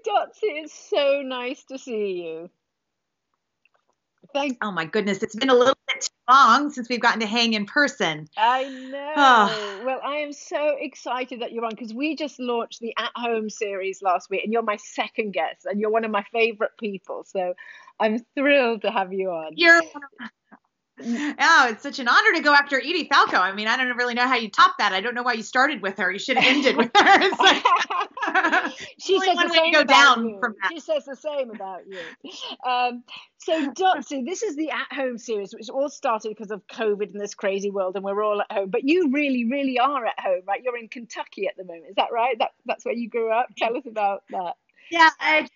Dotsie, it's so nice to see you. Thank Oh my goodness, it's been a little bit too long since we've gotten to hang in person. I Oh, know. Well, I am so excited that you're on because we just launched the At Home series last week, and you're my second guest, and you're one of my favorite people. So I'm thrilled to have you on. you're oh, it's such an honor to go after Edie Falco. I mean, I don't really know how you top that. I don't know why you started with her. You should have ended with her. It's like She only says the one way to same go about down you. from that. She says the same about you. So, Dotsie, this is the At Home series, which all started because of COVID in this crazy world, and we're all at home. But you really, really are at home, right? You're in Kentucky at the moment. Is that right? That's where you grew up. Tell us about that. Yeah, I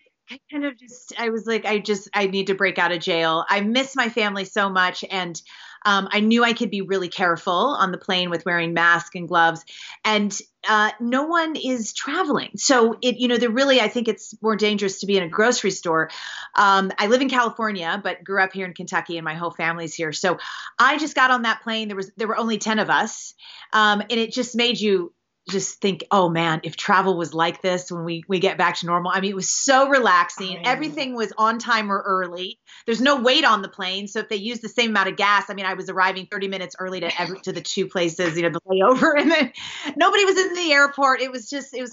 kind of just, I was like, I need to break out of jail. I miss my family so much. And I knew I could be really careful on the plane with wearing masks and gloves. And no one is traveling. So they're really, I think it's more dangerous to be in a grocery store. I live in California, but grew up here in Kentucky and my whole family's here. So I just got on that plane. There were only 10 of us. And it just made you just think, oh man, if travel was like this when we get back to normal. I mean, it was so relaxing. Everything was on time or early. There's no wait on the plane. So if they use the same amount of gas, I mean, I was arriving 30 minutes early to the two places, the layover, and then nobody was in the airport. It was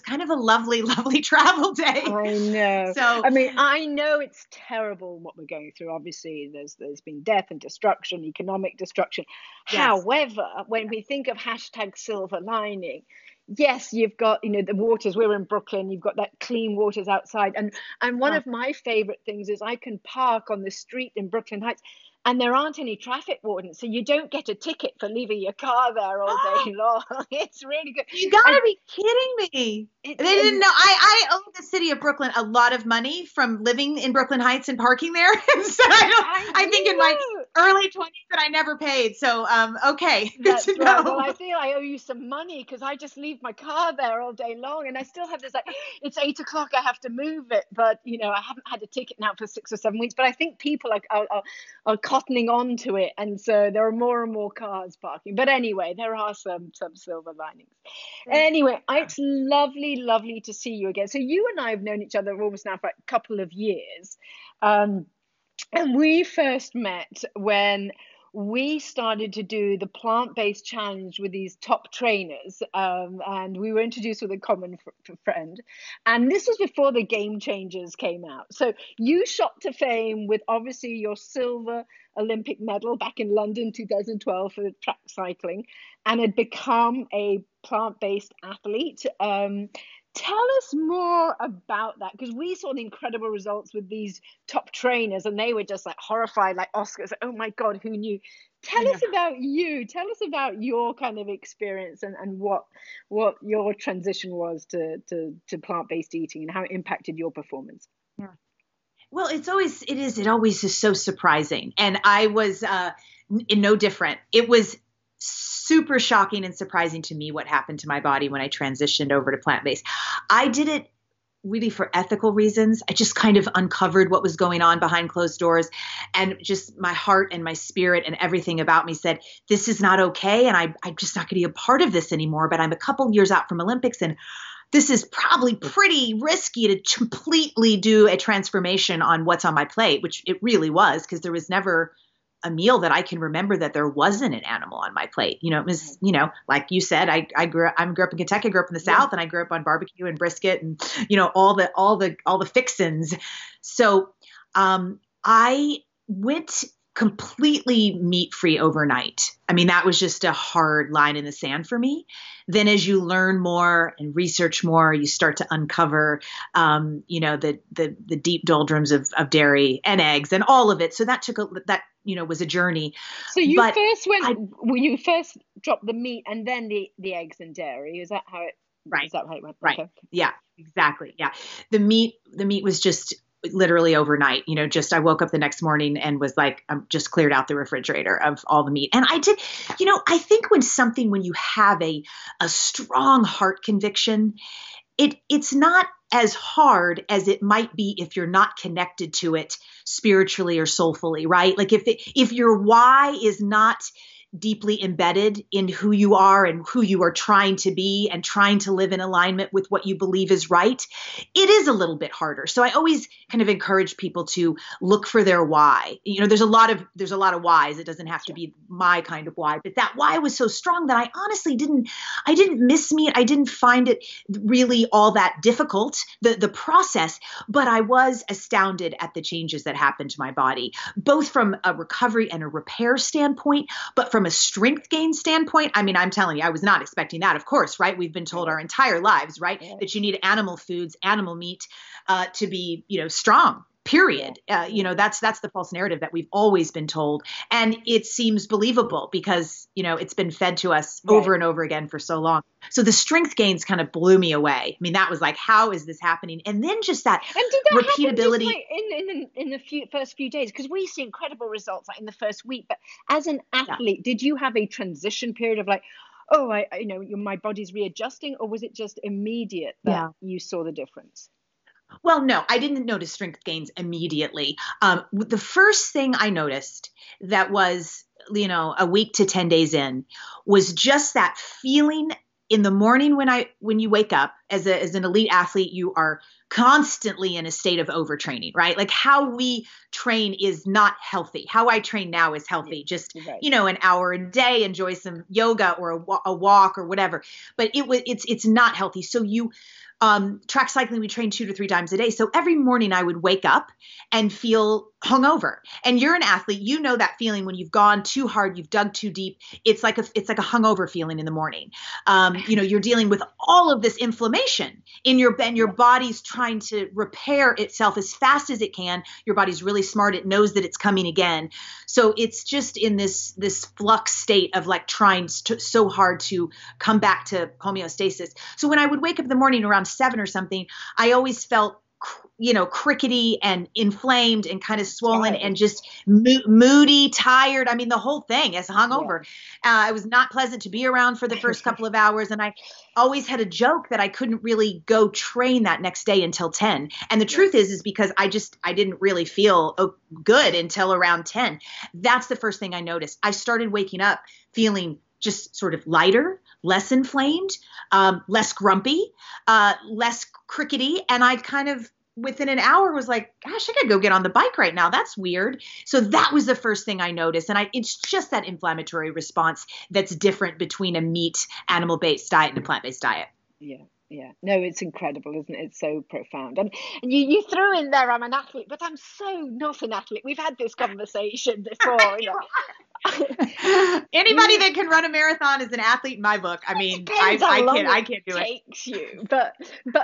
kind of a lovely, lovely travel day. I know. So I mean, I know it's terrible what we're going through. Obviously, there's been death and destruction, economic destruction. yes, However, when we think of hashtag silver lining, yes, you've got, the waters. We're in Brooklyn. You've got that clean waters outside. And one oh, of my favorite things is I can park on the street in Brooklyn Heights and there aren't any traffic wardens. So you don't get a ticket for leaving your car there all day long. It's really good. you And gotta be kidding me. They it's didn't know. I owe the city of Brooklyn a lot of money from living in Brooklyn Heights and parking there. And so I think in my know. early 20s that I never paid. So, okay. Good to That's right. Well, know. I feel I owe you some money because I just leave my car there all day long, and I still have this like, it's 8 o'clock, I have to move it, but I haven't had a ticket now for 6 or 7 weeks. But I think people are cottoning on to it, and so there are more and more cars parking. But anyway, there are some silver linings. Anyway, it's lovely, lovely to see you again. So you and I have known each other almost now for a couple of years, and we first met when we started to do the plant-based challenge with these top trainers, and we were introduced with a common friend, and this was before the Game Changers came out. So you shot to fame with obviously your silver Olympic medal back in London 2012 for track cycling, and had become a plant-based athlete. Tell us more about that, because we saw the incredible results with these top trainers and they were just like horrified, like Oscars. Oh my God, who knew? Tell I know. us about you. Tell us about your kind of experience and what your transition was to plant-based eating and how it impacted your performance. Yeah. Well, it always is so surprising. And I was no different. It was super shocking and surprising to me what happened to my body when I transitioned over to plant-based. I did it really for ethical reasons. I just kind of uncovered what was going on behind closed doors, and just my heart and my spirit and everything about me said, this is not okay. And I'm just not going to be a part of this anymore. But I'm a couple years out from Olympics, and this is probably pretty risky to completely do a transformation on what's on my plate, which it really was, because there was never a meal that I can remember that there wasn't an animal on my plate. It was, like you said, I grew up in Kentucky, I grew up in the South, and I grew up on barbecue and brisket and, all the fixins. So, I went completely meat free overnight. I mean, that was just a hard line in the sand for me. Then as you learn more and research more, you start to uncover, the deep doldrums of dairy and eggs and all of it. So that was a journey. So But you first dropped the meat and then the eggs and dairy. Is that how it went? right. Okay. Yeah, exactly. Yeah. The meat was just literally overnight, I woke up the next morning and was like, I'm just cleared out the refrigerator of all the meat. And I did, I think when you have a strong heart conviction, it's not as hard as it might be if you're not connected to it spiritually or soulfully, right? Like if your why is not deeply embedded in who you are and who you are trying to be and trying to live in alignment with what you believe is right, it is a little bit harder. So I always kind of encourage people to look for their why. There's a lot of whys. It doesn't have to be my kind of why, but that why was so strong that I honestly didn't miss meat. I didn't find it really all that difficult, the process, but I was astounded at the changes that happened to my body, both from a recovery and a repair standpoint, but from a strength gain standpoint. I mean, I'm telling you, I was not expecting that, of course, right? We've been told our entire lives, right, that you need animal foods, animal meat, to be, strong. Period. That's the false narrative that we've always been told. And it seems believable because, it's been fed to us over and over again for so long. So the strength gains kind of blew me away. I mean, that was like, how is this happening? And then just that repeatability. In the first few days? Because we see incredible results like in the first week. But as an athlete, did you have a transition period of like, oh, my body's readjusting, or was it just immediate that you saw the difference? Well, no, I didn't notice strength gains immediately. The first thing I noticed that was, a week to 10 days in was just that feeling in the morning when you wake up as an elite athlete, you are constantly in a state of overtraining, right? Like how we train is not healthy. How I train now is healthy. Just, an hour a day, enjoy some yoga or a walk or whatever, but it's not healthy. So track cycling, we train 2 to 3 times a day. So every morning I would wake up and feel hungover. And you're an athlete, that feeling when you've gone too hard, you've dug too deep. It's like a hungover feeling in the morning. You're dealing with all of this inflammation in your body's trying to repair itself as fast as it can. Your body's really smart. It knows that it's coming again. So it's just in this flux state of like trying so hard to come back to homeostasis. So when I would wake up in the morning around 7 or something, I always felt crickety and inflamed and kind of swollen and just moody, tired. I mean, the whole thing is hungover. It was not pleasant to be around for the first couple of hours. And I always had a joke that I couldn't really go train that next day until 10. And the truth is because I didn't really feel good until around 10. That's the first thing I noticed. I started waking up feeling just sort of lighter, less inflamed, less grumpy, less crickety. And I kind of, within an hour, was like, gosh, I gotta go get on the bike right now. That's weird. So that was the first thing I noticed. And it's just that inflammatory response that's different between a meat, animal-based diet and a plant-based diet. Yeah. Yeah, no, it's incredible, isn't it? It's so profound. And you threw in there, I'm an athlete, but I'm so not an athlete. We've had this conversation before. Anybody that can run a marathon is an athlete in my book. I mean, I can't do it. Takes you, but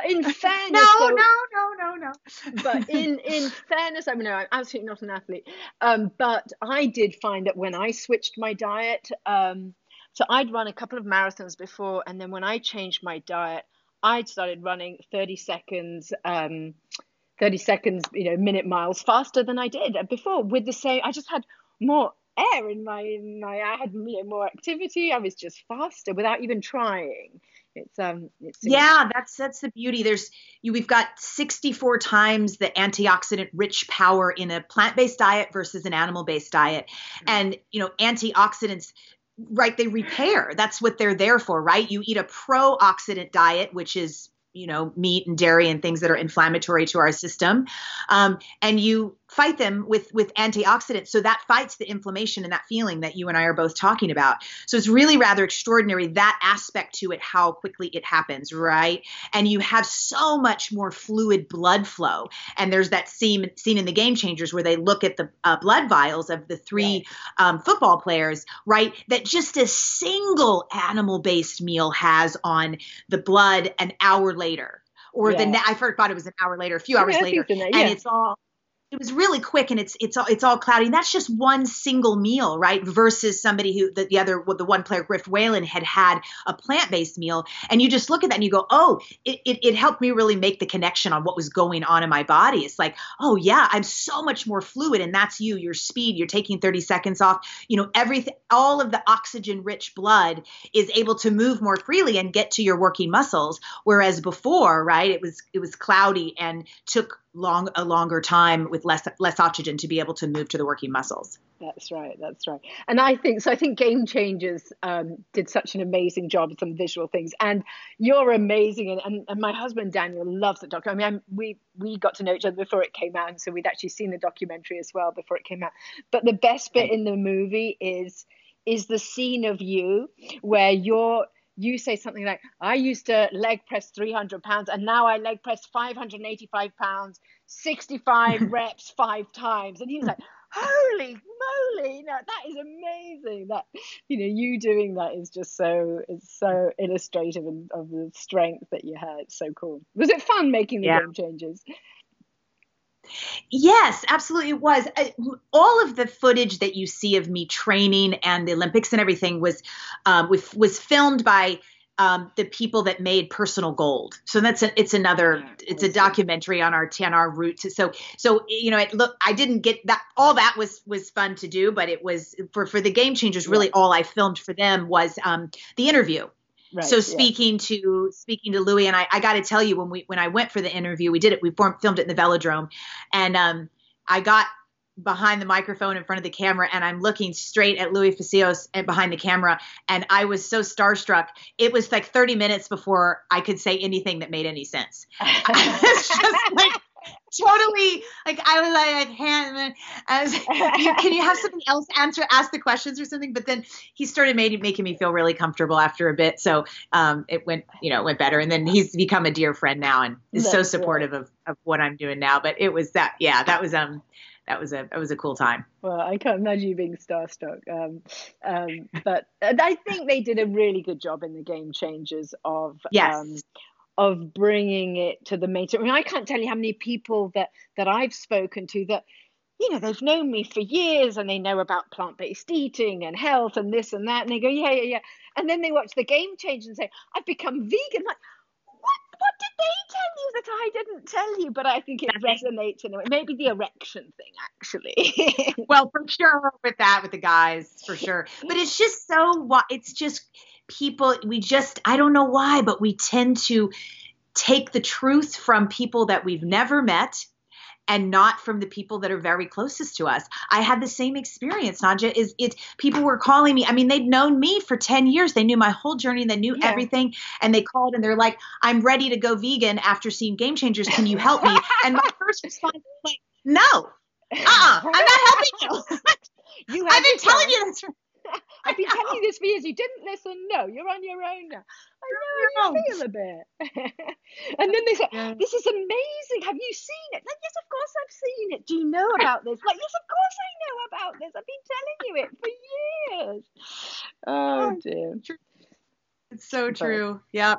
in fairness, no. But in fairness, I mean, no, I'm absolutely not an athlete. But I did find that when I switched my diet, so I'd run a couple of marathons before, and then when I changed my diet, I started running 30 seconds, minute miles faster than I did before with the same. I just had more air in my. I had more activity. I was just faster without even trying. It's that's the beauty. We've got 64 times the antioxidant rich power in a plant-based diet versus an animal-based diet, and antioxidants. Right. They repair. That's what they're there for, right? You eat a pro-oxidant diet, which is, meat and dairy and things that are inflammatory to our system. And you fight them with antioxidants. So that fights the inflammation and that feeling that you and I are both talking about. So it's really rather extraordinary, that aspect to it, how quickly it happens, right? And you have so much more fluid blood flow. And there's that scene in the Game Changers where they look at the blood vials of the 3 football players, right? That just a single animal-based meal has on the blood an hour later. Or I forgot it was an hour later, a few hours later. And it was really quick and it's all cloudy. And that's just one single meal, right? Versus somebody who the one player, Griff Whalen, had a plant-based meal. And you just look at that and you go, oh, it helped me really make the connection on what was going on in my body. It's like, oh yeah, I'm so much more fluid. And that's your speed. You're taking 30 seconds off, everything, all of the oxygen rich blood is able to move more freely and get to your working muscles. Whereas before, right, it was cloudy and took a longer time with less oxygen to be able to move to the working muscles. That's right. That's right. And I think Game Changers did such an amazing job with some visual things. And you're amazing. And my husband, Daniel, loves the doc. I mean, we got to know each other before it came out. And so we'd actually seen the documentary as well before it came out. But the best bit in the movie is the scene of you where you say something like, I used to leg press 300 pounds and now I leg press 585 pounds, 65 reps 5 times. And he's like, holy moly, no, that is amazing. That, you doing that is just it's so illustrative of the strength that you had. It's so cool. Was it fun making the Game Changers? Yes, absolutely it was. All of the footage that you see of me training and the Olympics and everything was filmed by the people that made Personal Gold. So it's a documentary on our roots. So I didn't get that. All that was fun to do, but it was for the Game Changers. Really, all I filmed for them was the interview. Right, so speaking to Louis, and I got to tell you, when I went for the interview, we filmed it in the velodrome, and I got behind the microphone in front of the camera, and I'm looking straight at Louis Facios and behind the camera, and I was so starstruck. It was like 30 minutes before I could say anything that made any sense. It's just like totally like I was like, can you have something else ask the questions or something? But then he started making me feel really comfortable after a bit. So it went better. And then he's become a dear friend now and is so supportive of what I'm doing now. But it was that was a cool time. Well, I can't imagine you being starstruck. But I think they did a really good job in the Game Changers of bringing it to the mainstream. I mean, I can't tell you how many people that I've spoken to that, they've known me for years and they know about plant-based eating and health and this and that. And they go, yeah. And then they watch the Game Changers and say, I've become vegan. Like, what did they tell you that I didn't tell you? But I think it resonates in a way. Maybe the erection thing, actually. Well, for sure with the guys, for sure. But it's just people, I don't know why, but we tend to take the truth from people that we've never met and not from the people that are very closest to us. I had the same experience, Nadja. People were calling me. I mean, they'd known me for 10 years. They knew my whole journey. They knew everything. And they called and they're like, I'm ready to go vegan after seeing Game Changers. Can you help me? And my first response was like, no, I'm not helping you. I've been telling you this. I've been telling you this for years. You didn't listen. No, you're on your own now. I know how you feel a bit. And then they say, this is amazing. Have you seen it? Like, yes, of course I've seen it. Do you know about this? Like, yes, of course I know about this. I've been telling you it for years. Oh, dear. It's so true. Yeah.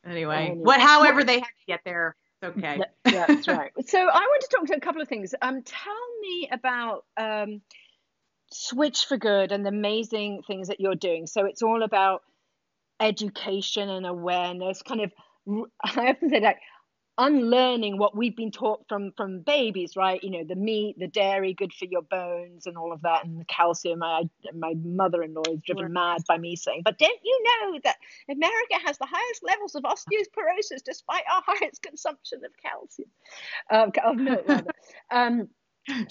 Anyway, however they had to get there. Okay. That's right. So I want to talk to a couple of things. Tell me about Switch for Good and the amazing things that you're doing. So it's all about education and awareness, kind of, I often say like unlearning what we've been taught from babies, right? The meat, the dairy, good for your bones and all of that, and the calcium. My mother-in-law is driven mad by me saying, but don't you know that America has the highest levels of osteoporosis despite our highest consumption of calcium, of milk rather.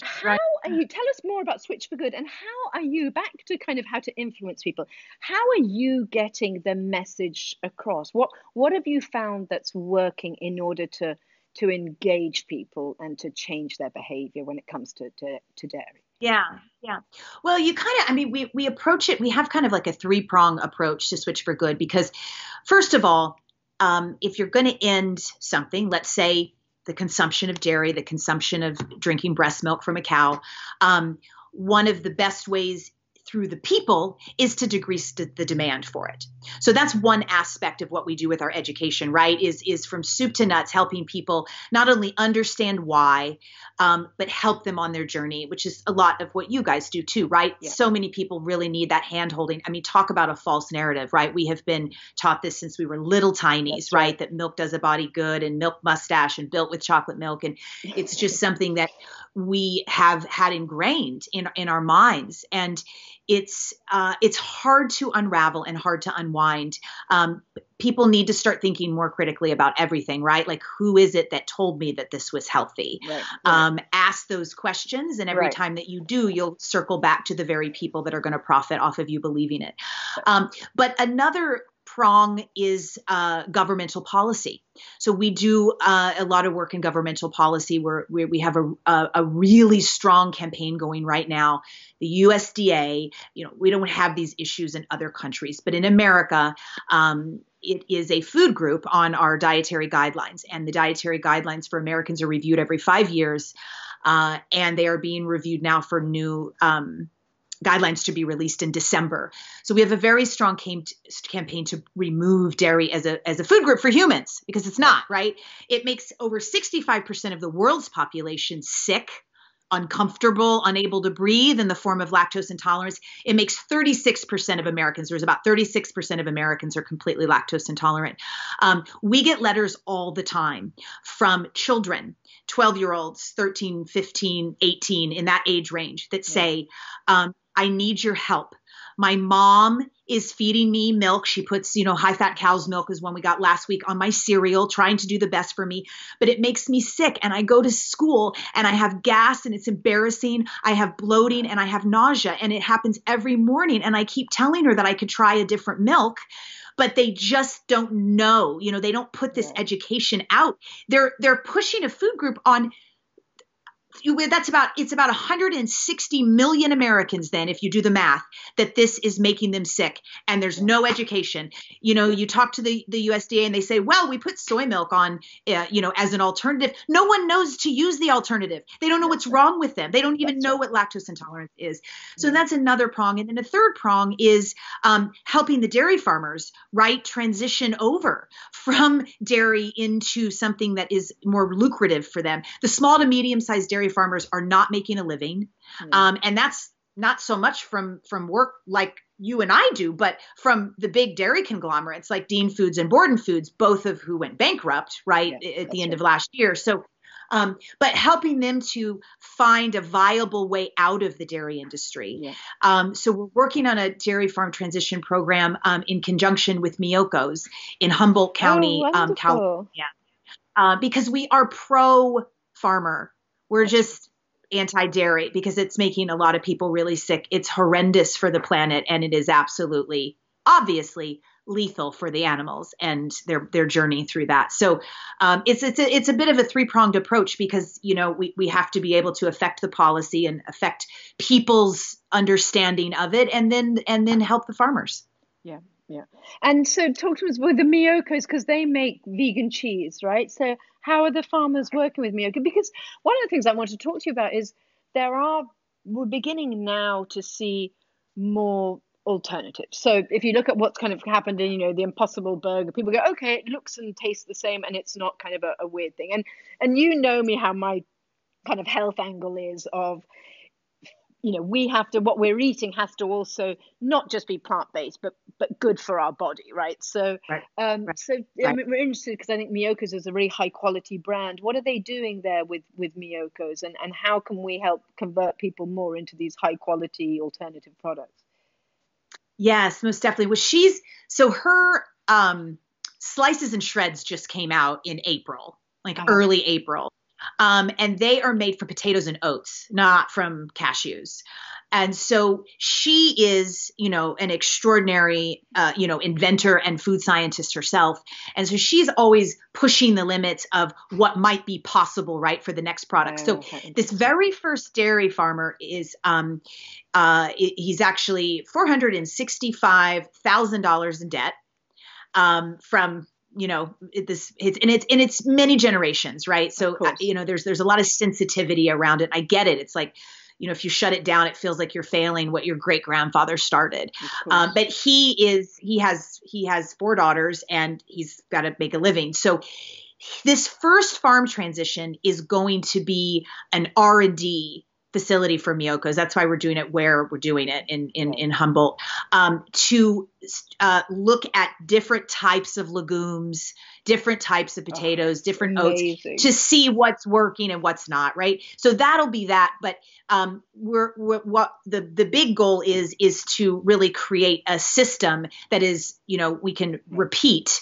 How are you? Tell us more about Switch for Good, and how are you, back to kind of how to influence people, how are you getting the message across? What have you found that's working in order to engage people and to change their behavior when it comes to dairy? Yeah. Well, we approach it, we have kind of like a 3-prong approach to Switch for Good, because first of all, if you're going to end something, let's say the consumption of dairy, the consumption of drinking breast milk from a cow, one of the best ways through the people is to decrease the demand for it. So that's one aspect of what we do with our education, right? Is from soup to nuts, helping people not only understand why, but help them on their journey, which is a lot of what you guys do too, right? Yeah. So many people really need that hand holding. I mean, talk about a false narrative, right? We have been taught this since we were little tinies, right? That milk does a body good and milk mustache and built with chocolate milk. And it's just something that we have had ingrained in our minds. And it's hard to unravel and hard to unwind. People need to start thinking more critically about everything, right? Like, who is it that told me that this was healthy? Right. Ask those questions. And every time that you do, you'll circle back to the very people that are going to profit off of you believing it. But another prong is governmental policy. So we do a lot of work in governmental policy where we have a really strong campaign going right now. The USDA, we don't have these issues in other countries, but in America, it is a food group on our dietary guidelines, and the dietary guidelines for Americans are reviewed every 5 years, and they are being reviewed now for new guidelines to be released in December. So we have a very strong campaign to remove dairy as a food group for humans, because it's not, right? It makes over 65% of the world's population sick, uncomfortable, unable to breathe in the form of lactose intolerance. It makes 36% of Americans, there's about 36% of Americans are completely lactose intolerant. We get letters all the time from children, 12-year-olds, 13, 15, 18, in that age range, that say, I need your help. My mom is feeding me milk. She puts, high-fat cow's milk is one we got last week on my cereal, trying to do the best for me, but it makes me sick. And I go to school and I have gas and it's embarrassing. I have bloating and I have nausea, and it happens every morning. And I keep telling her that I could try a different milk, but they just don't know. They don't put this education out. They're pushing a food group on. It's about 160 million Americans then, if you do the math, that this is making them sick, and there's no education. You talk to the USDA and they say, well, we put soy milk on, as an alternative. No one knows to use the alternative. They don't know what's wrong with them. They don't even know what lactose intolerance is. So that's another prong. And then a third prong is helping the dairy farmers, right, transition over from dairy into something that is more lucrative for them. The small to medium-sized dairy farmers are not making a living. And that's not so much from work like you and I do, but from the big dairy conglomerates like Dean Foods and Borden Foods, both of who went bankrupt, right, at the end of last year. So, but helping them to find a viable way out of the dairy industry. So we're working on a dairy farm transition program in conjunction with Miyoko's in Humboldt County, California, because we are pro-farmer. We're just anti-dairy because it's making a lot of people really sick. It's horrendous for the planet, and it is absolutely, obviously, lethal for the animals and their journey through that. So it's a bit of a three-pronged approach, because we have to be able to affect the policy and affect people's understanding of it, and then help the farmers. Yeah. And so talk to us with the Miyoko's, because they make vegan cheese, right? So how are the farmers working with Miyoko? Because one of the things I want to talk to you about is we're beginning now to see more alternatives. So if you look at what's kind of happened in, the Impossible Burger, people go, okay, it looks and tastes the same, and it's not kind of a weird thing. And me how my kind of health angle is of, what we're eating has to also not just be plant-based, but good for our body, right? So, we're interested, because I think Miyoko's is a really high-quality brand. What are they doing there with Miyoko's, and how can we help convert people more into these high-quality alternative products? Yes, most definitely. Well, her slices and shreds just came out in April, early April. And they are made from potatoes and oats, not from cashews. And so she is, an extraordinary, inventor and food scientist herself. And so she's always pushing the limits of what might be possible, right, for the next product. So this very first dairy farmer is, he's actually $465,000 in debt, from it's many generations, right? So, there's a lot of sensitivity around it. I get it. It's like, if you shut it down, it feels like you're failing what your great grandfather started. But he has 4 daughters, and he's got to make a living. So this first farm transition is going to be an R&D facility for Miyoko's. That's why we're doing it where we're doing it in Humboldt, to look at different types of legumes, different types of potatoes, different amazing. oats to see what's working and what's not, right? So that'll be that. But we're what the big goal is to really create a system that is, we can repeat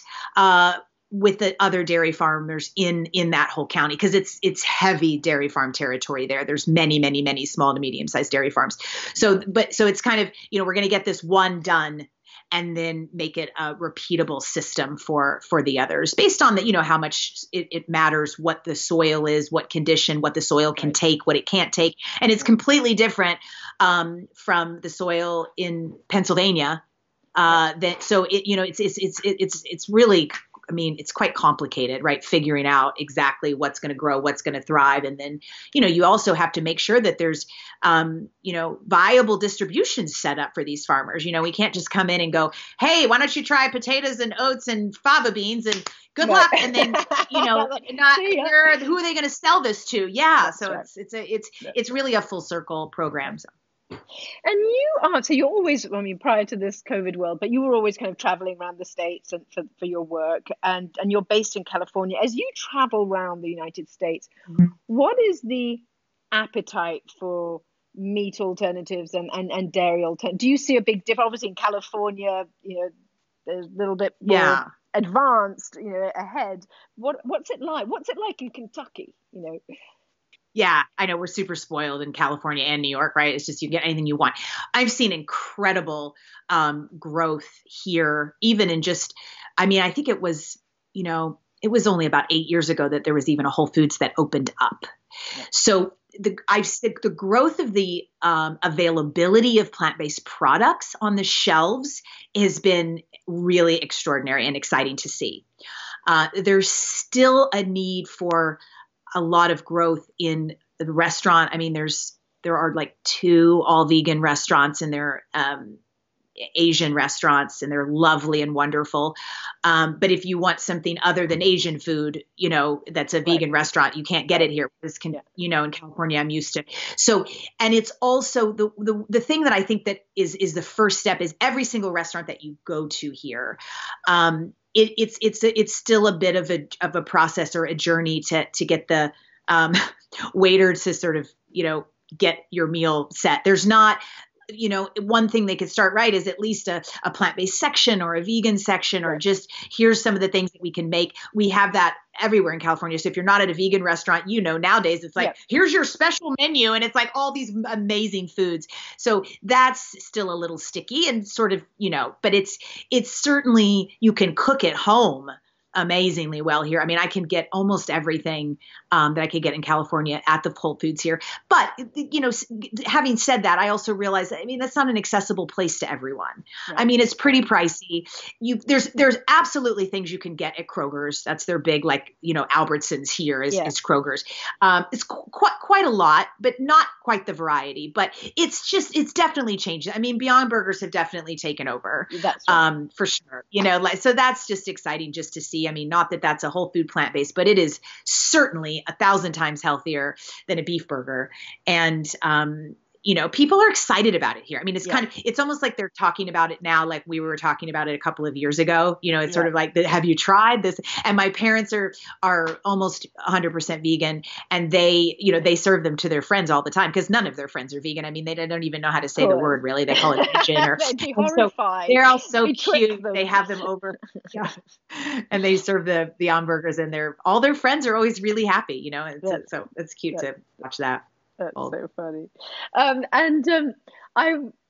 with the other dairy farmers in that whole county, because it's heavy dairy farm territory there. There's many small to medium sized dairy farms. So it's kind of, we're going to get this one done and then make it a repeatable system for the others based on the, how much it matters, what the soil is, what condition, what the soil can take, what it can't take. And it's completely different from the soil in Pennsylvania. It's really, it's quite complicated, right? Figuring out exactly what's going to grow, what's going to thrive. And then, you also have to make sure that there's, viable distribution set up for these farmers. We can't just come in and go, hey, why don't you try potatoes and oats and fava beans and good luck. And then, who are they going to sell this to? Yeah. That's it's really a full circle program. So. And you're always, prior to this COVID world, but you were always kind of traveling around the States and for your work, and you're based in California. As you travel around the United States, what is the appetite for meat alternatives and dairy alternatives? Do you see a big difference? Obviously in California, there's a little bit more advanced, ahead. What's it like? What's it like in Kentucky, Yeah, I know we're super spoiled in California and New York, right? It's just you get anything you want. I've seen incredible growth here, even in just, I think it was only about 8 years ago that there was even a Whole Foods that opened up. So the growth of the availability of plant-based products on the shelves has been really extraordinary and exciting to see. There's still a need for a lot of growth in the restaurant. There are like 2 all vegan restaurants, and they're Asian restaurants, and they're lovely and wonderful. But if you want something other than Asian food, that's a vegan restaurant, you can't get it here. In California, I'm used to. So, and it's also the thing that I think that is the first step is every single restaurant that you go to here, it's still a bit of a process or a journey to get the waiter to sort of, get your meal set. There's not, one thing they could start right is at least a plant-based section or a vegan section, or just here's some of the things that we can make. We have that everywhere in California. So if you're not at a vegan restaurant, nowadays it's like, here's your special menu. And it's like all these amazing foods. So that's still a little sticky and sort of, but it's certainly, you can cook at home amazingly well here. I can get almost everything that I could get in California at the Whole Foods here. But, having said that, I also realize, that's not an accessible place to everyone. Right. It's pretty pricey. There's absolutely things you can get at Kroger's. That's their big, Albertsons here is Kroger's. It's quite a lot, but not quite the variety. But it's definitely changed. Beyond Burgers have definitely taken over. That's right. For sure. So that's just exciting just to see. Not that that's a whole food plant-based, but it is certainly 1,000 times healthier than a beef burger. And, people are excited about it here. It's almost like they're talking about it now, like we were talking about it a couple of years ago. It's sort of like, have you tried this? And my parents are almost 100% vegan, and they serve them to their friends all the time because none of their friends are vegan. They don't even know how to say the word really. They call it vegan. They'd be horrified. So they're all so cute. They have them over, and they serve the hamburgers, and all their friends are always really happy. So it's cute to watch that. That's so funny.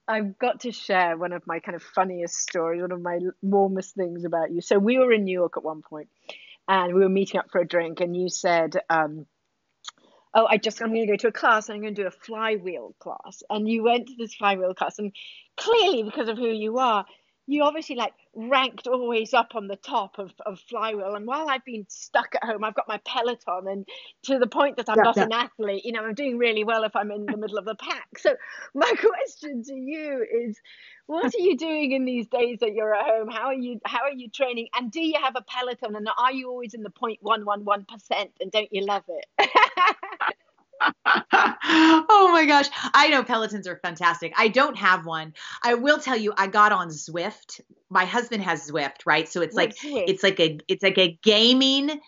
I've got to share one of my kind of funniest stories, one of my warmest things about you. So we were in New York at one point, and we were meeting up for a drink, and you said, I'm going to go to a class, and I'm going to do a flywheel class. And you went to this flywheel class, and clearly because of who you are, you obviously ranked always up on the top of flywheel. And while I've been stuck at home, I've got my Peloton, and to the point that I'm not an athlete, I'm doing really well if I'm in the middle of the pack. So my question to you is, what are you doing in these days that you're at home? How are you training? And do you have a Peloton? And are you always in the 0.111%? And don't you love it? Oh my gosh. I know Pelotons are fantastic. I don't have one. I will tell you, I got on Zwift. My husband has Zwift, right? So it's like, What's Swift? it's like a gaming,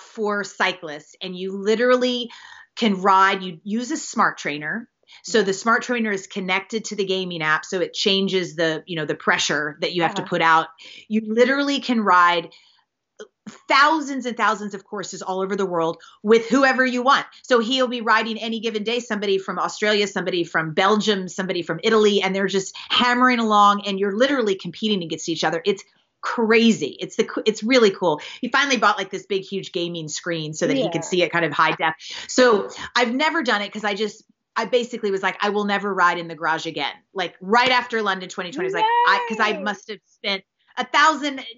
for cyclists, and you literally can ride, you use a smart trainer. So the smart trainer is connected to the gaming app. So it changes the pressure that you have to put out. You literally can ride thousands and thousands of courses all over the world with whoever you want. So he'll be riding any given day, somebody from Australia, somebody from Belgium, somebody from Italy, and they're just hammering along, and you're literally competing against each other. It's crazy. It's really cool. He finally bought like this big, huge gaming screen so that he could see it kind of high def. So I've never done it because I basically was like, I will never ride in the garage again. Like right after London 2020, because I must have spent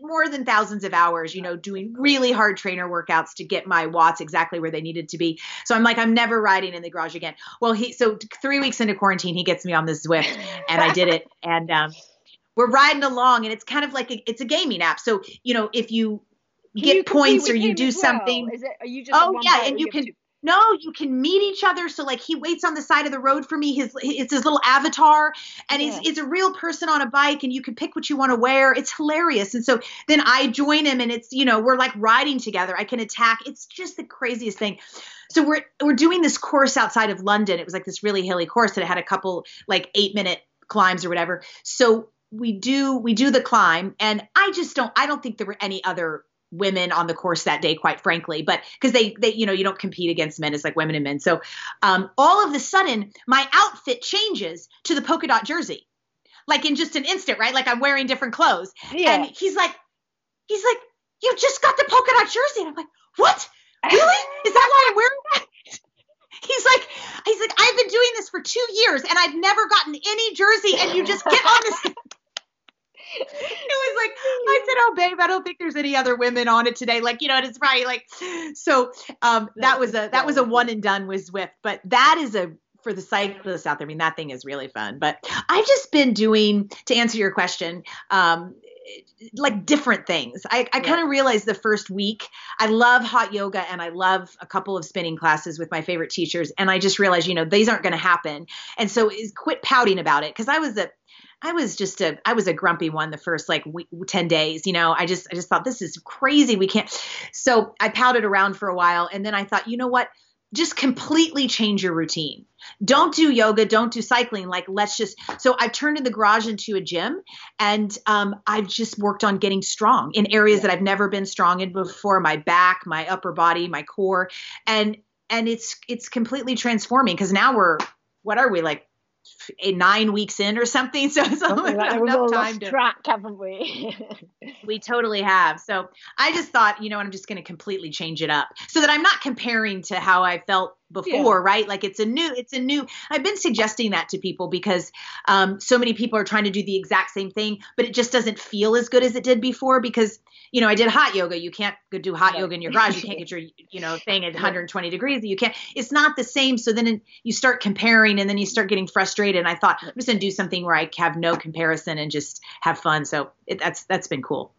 more than thousands of hours, doing really hard trainer workouts to get my watts exactly where they needed to be. So I'm like, I'm never riding in the garage again. Well, so 3 weeks into quarantine, he gets me on the Zwift, and I did it. And, we're riding along, and it's kind of like it's a gaming app. So, if you get points or you do something, are you just and you can, no, you can meet each other. So like he waits on the side of the road for me. It's his little avatar, and it's a real person on a bike, and you can pick what you want to wear. It's hilarious. And so then I join him, and it's, we're like riding together. I can attack. It's just the craziest thing. So we're doing this course outside of London. It was like this really hilly course that had a couple like 8-minute climbs or whatever. So we do the climb, and I don't think there were any other women on the course that day, quite frankly, but because they you don't compete against men. It's like women and men. So all of a sudden my outfit changes to the polka dot jersey, like in just an instant, right? Like I'm wearing different clothes. And he's like, you just got the polka dot jersey. And I'm like, what? Really? Is that why I'm wearing that? He's like, I've been doing this for 2 years, and I've never gotten any jersey, and you just get on this. It was like, I said, oh babe, I don't think there's any other women on it today. Like, and it's probably like, so that was a one and done with Zwift, but that is for the cyclists out there. I mean, that thing is really fun. But I've just been doing, to answer your question, like different things. I kind of realized the first week, I love hot yoga, and I love a couple of spinning classes with my favorite teachers. And I just realized, these aren't going to happen. And so quit pouting about it. Cause I was a grumpy one the first 10 days, I just thought, this is crazy. We can't. So I pouted around for a while, and then I thought, you know what? Just completely change your routine. Don't do yoga. Don't do cycling. So I've turned the garage into a gym, and I've just worked on getting strong in areas that I've never been strong in before. My back, my upper body, my core. And it's completely transforming, because now what are we, like 9 weeks in or something? So it's only enough time to track, haven't we? We totally have. So I just thought, I'm just going to completely change it up so that I'm not comparing to how I felt before, right? Like it's a new, I've been suggesting that to people because so many people are trying to do the exact same thing, but it just doesn't feel as good as it did before because, I did hot yoga. You can't go do hot yoga in your garage. You can't get your, thing at 120 degrees. You can't, it's not the same. So then you start comparing, and then you start getting frustrated. And I thought, I'm just going to do something where I have no comparison and just have fun. So that's been cool.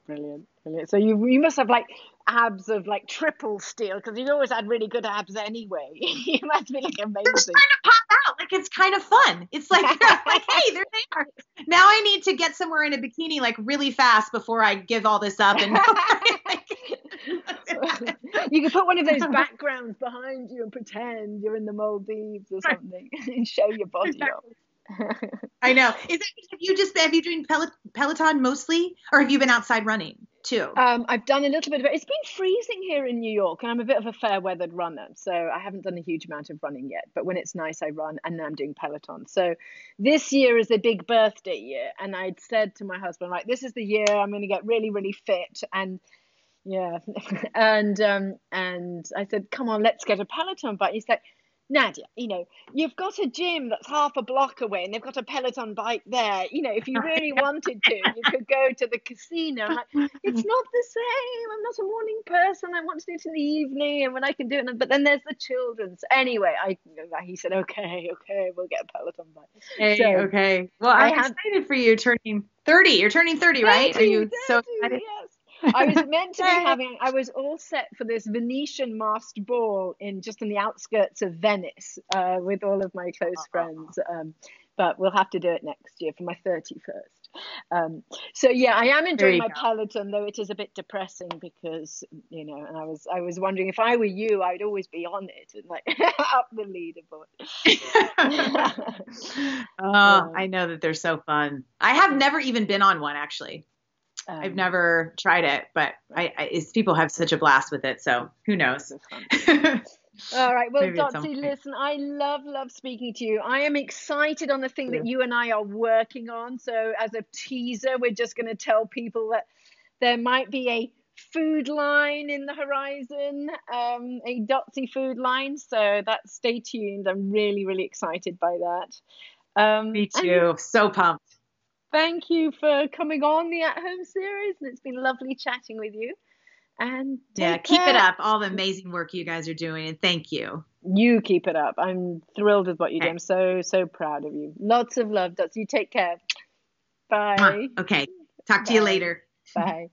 Brilliant. So you must have like abs of like triple steel, because you've always had really good abs anyway. You must be like amazing. They're trying to pop out. Like it's kind of fun. It's like, hey, there they are. Now I need to get somewhere in a bikini like really fast before I give all this up. And you could put one of those backgrounds behind you and pretend you're in the Maldives or something and show your body off. I know. Have you done Peloton mostly, or have you been outside running too? I've done a little bit of it. It's been freezing here in New York, and I'm a bit of a fair weathered runner, so I haven't done a huge amount of running yet. But when it's nice, I run, and now I'm doing Peloton. So this year is a big birthday year, and I'd said to my husband, like, this is the year I'm going to get really, really fit, and and I said, come on, let's get a Peloton bike. He's like, Nadja, you've got a gym that's half a block away, and they've got a Peloton bike there. If you really wanted to, you could go to the casino. I'm like, it's not the same. I'm not a morning person. I want to do it in the evening, and when I can do it. But then there's the children's. Anyway, he said, okay, we'll get a Peloton bike. Okay. Well, I'm excited for you turning 30. You're turning 30, right? 30, Are you 30, so excited? Yes. I was meant to be having, I was all set for this Venetian masked ball in the outskirts of Venice with all of my close friends. But we'll have to do it next year for my 31st. So yeah, I am enjoying my Peloton, though it is a bit depressing because, you know, and I was wondering if I were you, I'd always be on it and like up the leaderboard. I know that they're so fun. I have never even been on one, actually. I've never tried it, but people have such a blast with it. So who knows? All right. Well, Dotsie, listen, I love speaking to you. I am excited on the thing that you and I are working on. So as a teaser, we're just going to tell people that there might be a food line in the horizon, a Dotsie food line. So stay tuned. I'm really excited by that. Me too. So pumped. Thank you for coming on the At Home series. And it's been lovely chatting with you. And keep it up. All the amazing work you guys are doing. And thank you. You keep it up. I'm thrilled with what you do. I'm so proud of you. Lots of love, Dotsie. You take care. Bye. Okay. Talk to you later. Bye.